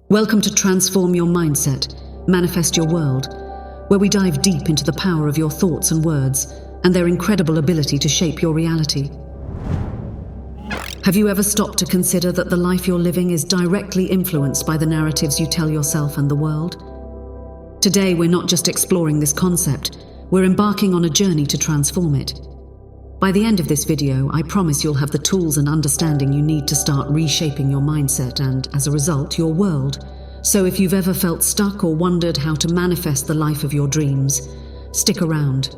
Welcome to Transform Your Mindset, Manifest Your World, where we dive deep into the power of your thoughts and words and their incredible ability to shape your reality. Have you ever stopped to consider that the life you're living is directly influenced by the narratives you tell yourself and the world? Today, we're not just exploring this concept, we're embarking on a journey to transform it. By the end of this video, I promise you'll have the tools and understanding you need to start reshaping your mindset and, as a result, your world. So if you've ever felt stuck or wondered how to manifest the life of your dreams, stick around.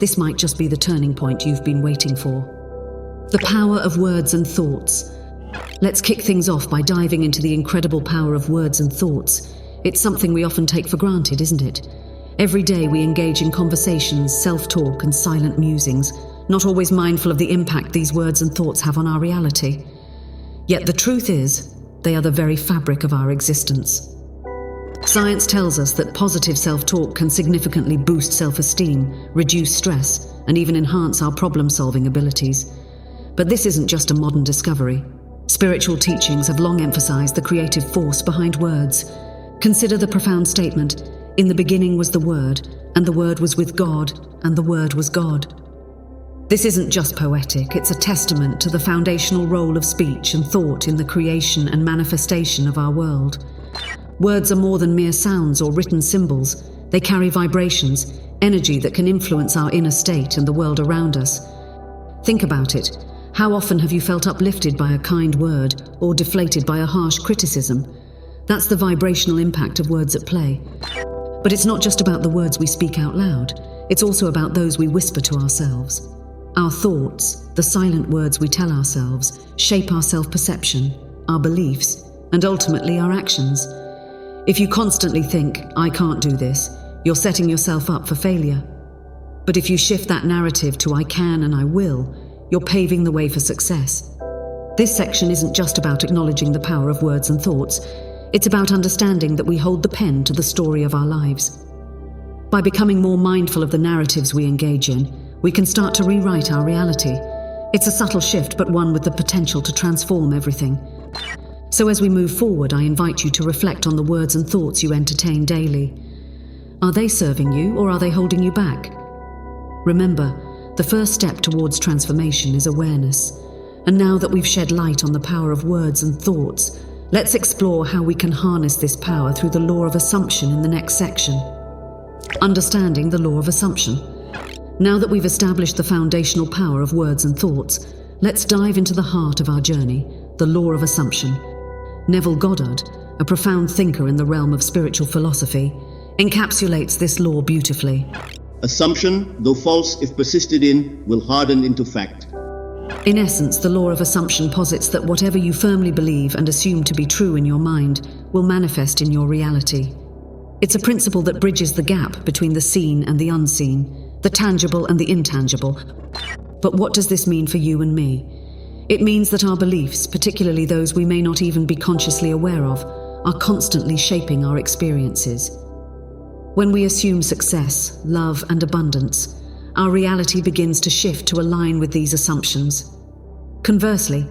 This might just be the turning point you've been waiting for. The power of words and thoughts. Let's kick things off by diving into the incredible power of words and thoughts. It's something we often take for granted, isn't it? Every day we engage in conversations, self-talk, and silent musings, not always mindful of the impact these words and thoughts have on our reality. Yet the truth is, they are the very fabric of our existence. Science tells us that positive self-talk can significantly boost self-esteem, reduce stress, and even enhance our problem-solving abilities. But this isn't just a modern discovery. Spiritual teachings have long emphasized the creative force behind words. Consider the profound statement, "In the beginning was the Word, and the Word was with God, and the Word was God." This isn't just poetic, it's a testament to the foundational role of speech and thought in the creation and manifestation of our world. Words are more than mere sounds or written symbols. They carry vibrations, energy that can influence our inner state and the world around us. Think about it. How often have you felt uplifted by a kind word or deflated by a harsh criticism? That's the vibrational impact of words at play. But it's not just about the words we speak out loud. It's also about those we whisper to ourselves. Our thoughts, the silent words we tell ourselves, shape our self-perception, our beliefs, and ultimately our actions. If you constantly think, "I can't do this," you're setting yourself up for failure. But if you shift that narrative to "I can and I will," you're paving the way for success. This section isn't just about acknowledging the power of words and thoughts. It's about understanding that we hold the pen to the story of our lives. By becoming more mindful of the narratives we engage in, we can start to rewrite our reality. It's a subtle shift, but one with the potential to transform everything. So as we move forward, I invite you to reflect on the words and thoughts you entertain daily. Are they serving you, or are they holding you back? Remember, the first step towards transformation is awareness. And now that we've shed light on the power of words and thoughts, let's explore how we can harness this power through the law of assumption in the next section. Understanding the law of assumption. Now that we've established the foundational power of words and thoughts, let's dive into the heart of our journey, the law of assumption. Neville Goddard, a profound thinker in the realm of spiritual philosophy, encapsulates this law beautifully. Assumption, though false if persisted in, will harden into fact. In essence, the law of assumption posits that whatever you firmly believe and assume to be true in your mind will manifest in your reality. It's a principle that bridges the gap between the seen and the unseen, the tangible and the intangible. But what does this mean for you and me? It means that our beliefs, particularly those we may not even be consciously aware of, are constantly shaping our experiences. When we assume success, love, and abundance, our reality begins to shift to align with these assumptions. Conversely,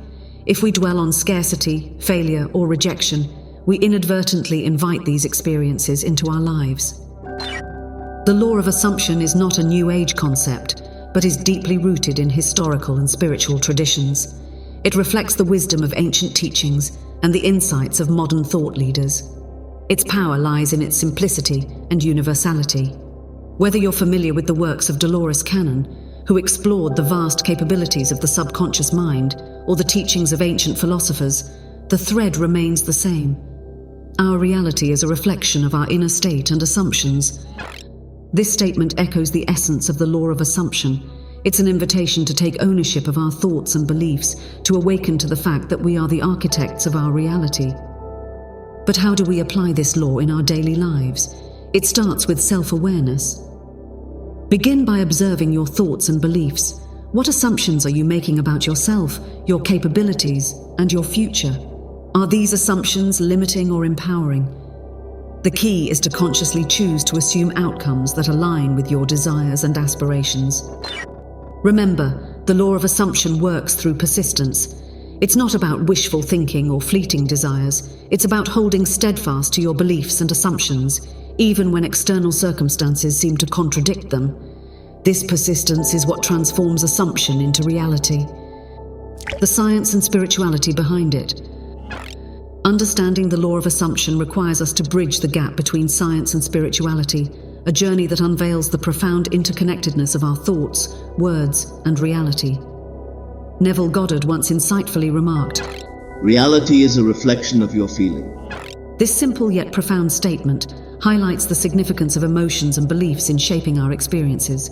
if we dwell on scarcity, failure, or rejection, we inadvertently invite these experiences into our lives. The law of assumption is not a new age concept, but is deeply rooted in historical and spiritual traditions. It reflects the wisdom of ancient teachings and the insights of modern thought leaders. Its power lies in its simplicity and universality. Whether you're familiar with the works of Dolores Cannon, who explored the vast capabilities of the subconscious mind, or the teachings of ancient philosophers, the thread remains the same. Our reality is a reflection of our inner state and assumptions. This statement echoes the essence of the law of assumption. It's an invitation to take ownership of our thoughts and beliefs, to awaken to the fact that we are the architects of our reality. But how do we apply this law in our daily lives? It starts with self-awareness. Begin by observing your thoughts and beliefs. What assumptions are you making about yourself, your capabilities, and your future? Are these assumptions limiting or empowering? The key is to consciously choose to assume outcomes that align with your desires and aspirations. Remember, the law of assumption works through persistence. It's not about wishful thinking or fleeting desires. It's about holding steadfast to your beliefs and assumptions, even when external circumstances seem to contradict them. This persistence is what transforms assumption into reality. The science and spirituality behind it. Understanding the law of assumption requires us to bridge the gap between science and spirituality, a journey that unveils the profound interconnectedness of our thoughts, words, and reality. Neville Goddard once insightfully remarked, "Reality is a reflection of your feeling." This simple yet profound statement highlights the significance of emotions and beliefs in shaping our experiences.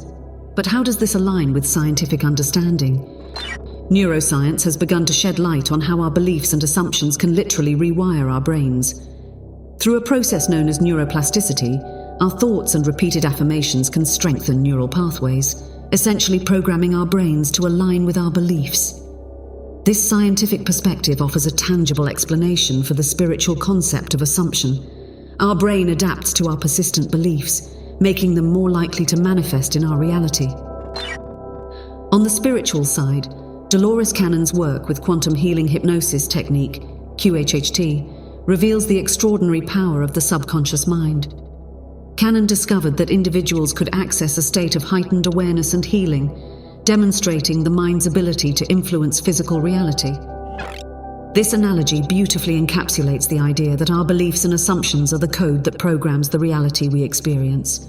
But how does this align with scientific understanding? Neuroscience has begun to shed light on how our beliefs and assumptions can literally rewire our brains. Through a process known as neuroplasticity, our thoughts and repeated affirmations can strengthen neural pathways, essentially programming our brains to align with our beliefs. This scientific perspective offers a tangible explanation for the spiritual concept of assumption. Our brain adapts to our persistent beliefs, making them more likely to manifest in our reality. On the spiritual side, Dolores Cannon's work with quantum healing hypnosis technique, QHHT, reveals the extraordinary power of the subconscious mind. Cannon discovered that individuals could access a state of heightened awareness and healing, demonstrating the mind's ability to influence physical reality. This analogy beautifully encapsulates the idea that our beliefs and assumptions are the code that programs the reality we experience.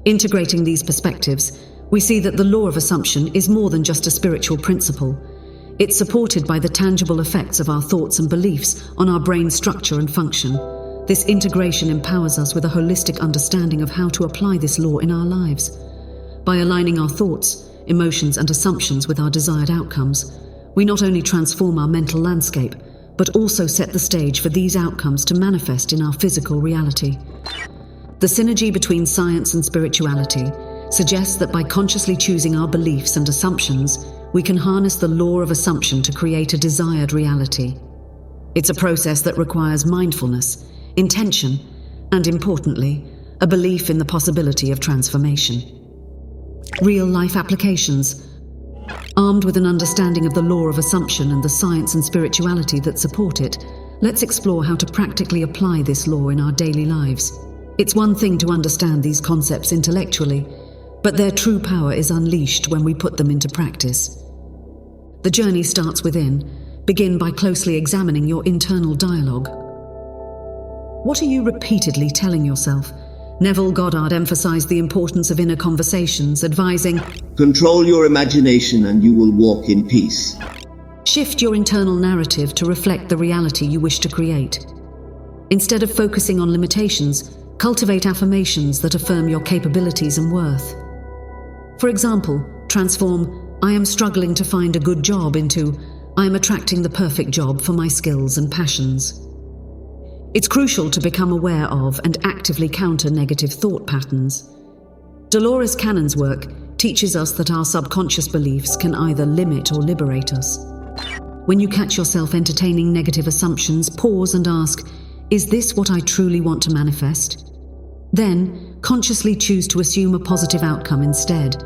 Integrating these perspectives, we see that the law of assumption is more than just a spiritual principle. It's supported by the tangible effects of our thoughts and beliefs on our brain structure and function. This integration empowers us with a holistic understanding of how to apply this law in our lives. By aligning our thoughts, emotions, and assumptions with our desired outcomes, we not only transform our mental landscape, but also set the stage for these outcomes to manifest in our physical reality. The synergy between science and spirituality suggests that by consciously choosing our beliefs and assumptions, we can harness the law of assumption to create a desired reality. It's a process that requires mindfulness, intention, and importantly, a belief in the possibility of transformation. Real-life applications. Armed with an understanding of the law of assumption and the science and spirituality that support it, let's explore how to practically apply this law in our daily lives. It's one thing to understand these concepts intellectually, but their true power is unleashed when we put them into practice. The journey starts within. Begin by closely examining your internal dialogue. What are you repeatedly telling yourself? Neville Goddard emphasized the importance of inner conversations, advising, "Control your imagination and you will walk in peace." shift your internal narrative to reflect the reality you wish to create. Instead of focusing on limitations, cultivate affirmations that affirm your capabilities and worth. For example, transform "I am struggling to find a good job" into "I am attracting the perfect job for my skills and passions." It's crucial to become aware of and actively counter negative thought patterns. Dolores Cannon's work teaches us that our subconscious beliefs can either limit or liberate us. When you catch yourself entertaining negative assumptions, pause and ask, "Is this what I truly want to manifest?" Then, consciously choose to assume a positive outcome instead.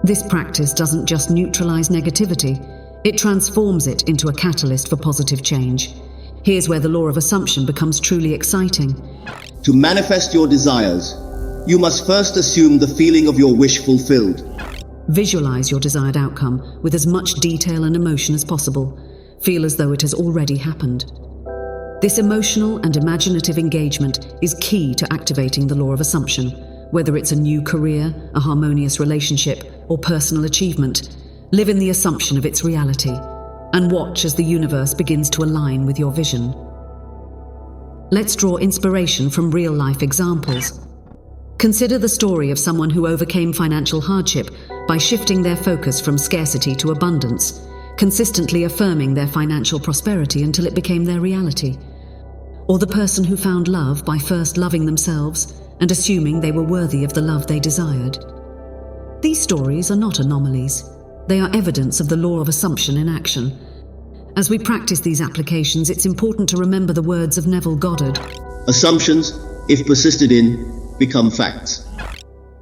This practice doesn't just neutralize negativity, it transforms it into a catalyst for positive change. Here's where the law of assumption becomes truly exciting. To manifest your desires, you must first assume the feeling of your wish fulfilled. Visualize your desired outcome with as much detail and emotion as possible. Feel as though it has already happened. This emotional and imaginative engagement is key to activating the law of assumption. Whether it's a new career, a harmonious relationship, or personal achievement, live in the assumption of its reality, and watch as the universe begins to align with your vision. Let's draw inspiration from real-life examples. Consider the story of someone who overcame financial hardship by shifting their focus from scarcity to abundance, consistently affirming their financial prosperity until it became their reality. Or the person who found love by first loving themselves and assuming they were worthy of the love they desired. These stories are not anomalies. They are evidence of the law of assumption in action. As we practice these applications, it's important to remember the words of Neville Goddard. Assumptions, if persisted in, become facts.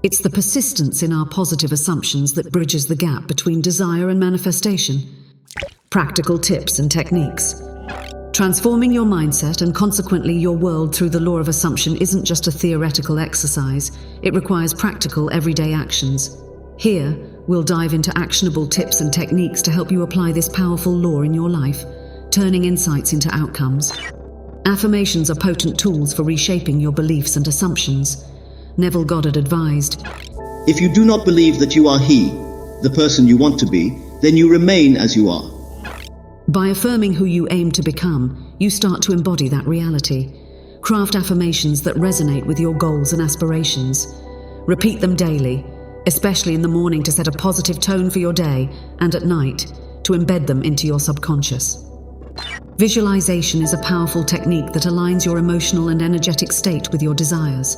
It's the persistence in our positive assumptions that bridges the gap between desire and manifestation. Practical tips and techniques. Transforming your mindset and consequently your world through the law of assumption isn't just a theoretical exercise, it requires practical everyday actions. Here, we'll dive into actionable tips and techniques to help you apply this powerful law in your life, turning insights into outcomes. Affirmations are potent tools for reshaping your beliefs and assumptions. Neville Goddard advised, If you do not believe that you are he, the person you want to be, then you remain as you are. By affirming who you aim to become, you start to embody that reality. Craft affirmations that resonate with your goals and aspirations. Repeat them daily, especially in the morning to set a positive tone for your day, and at night to embed them into your subconscious. Visualization is a powerful technique that aligns your emotional and energetic state with your desires.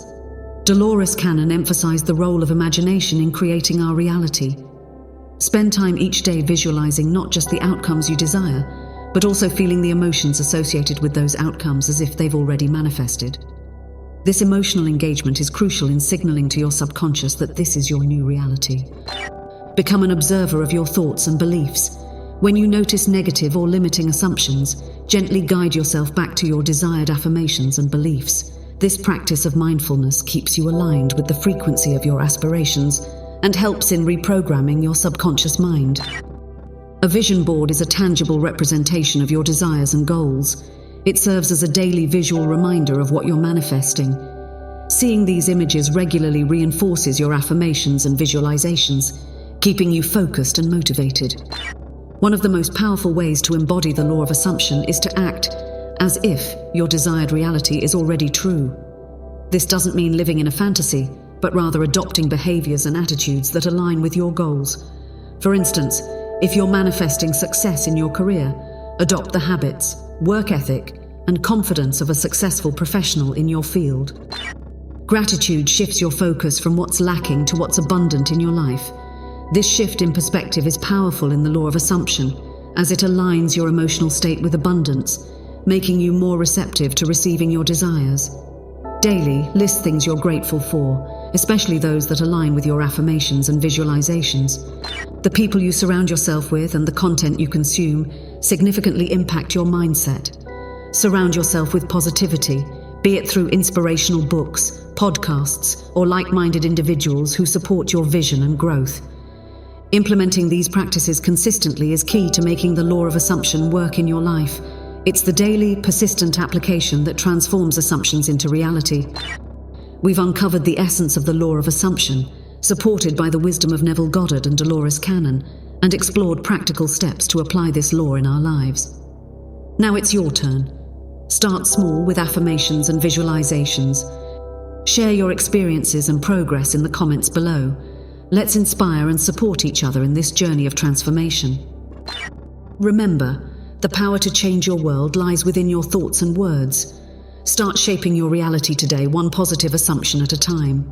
Dolores Cannon emphasized the role of imagination in creating our reality. Spend time each day visualizing not just the outcomes you desire, but also feeling the emotions associated with those outcomes as if they've already manifested. This emotional engagement is crucial in signaling to your subconscious that this is your new reality. Become an observer of your thoughts and beliefs. When you notice negative or limiting assumptions, gently guide yourself back to your desired affirmations and beliefs. This practice of mindfulness keeps you aligned with the frequency of your aspirations and helps in reprogramming your subconscious mind. A vision board is a tangible representation of your desires and goals. It serves as a daily visual reminder of what you're manifesting. Seeing these images regularly reinforces your affirmations and visualizations, keeping you focused and motivated. One of the most powerful ways to embody the law of assumption is to act as if your desired reality is already true. This doesn't mean living in a fantasy, but rather adopting behaviors and attitudes that align with your goals. For instance, if you're manifesting success in your career, adopt the habits, work ethic, and confidence of a successful professional in your field. Gratitude shifts your focus from what's lacking to what's abundant in your life. This shift in perspective is powerful in the law of assumption, as it aligns your emotional state with abundance, making you more receptive to receiving your desires. Daily, list things you're grateful for, especially those that align with your affirmations and visualizations. The people you surround yourself with and the content you consume significantly impact your mindset. Surround yourself with positivity, be it through inspirational books, podcasts, or like-minded individuals who support your vision and growth. Implementing these practices consistently is key to making the law of assumption work in your life. It's the daily, persistent application that transforms assumptions into reality. We've uncovered the essence of the law of assumption, supported by the wisdom of Neville Goddard and Dolores Cannon, and explored practical steps to apply this law in our lives. Now it's your turn. Start small with affirmations and visualizations. Share your experiences and progress in the comments below. Let's inspire and support each other in this journey of transformation. Remember, the power to change your world lies within your thoughts and words. Start shaping your reality today, one positive assumption at a time.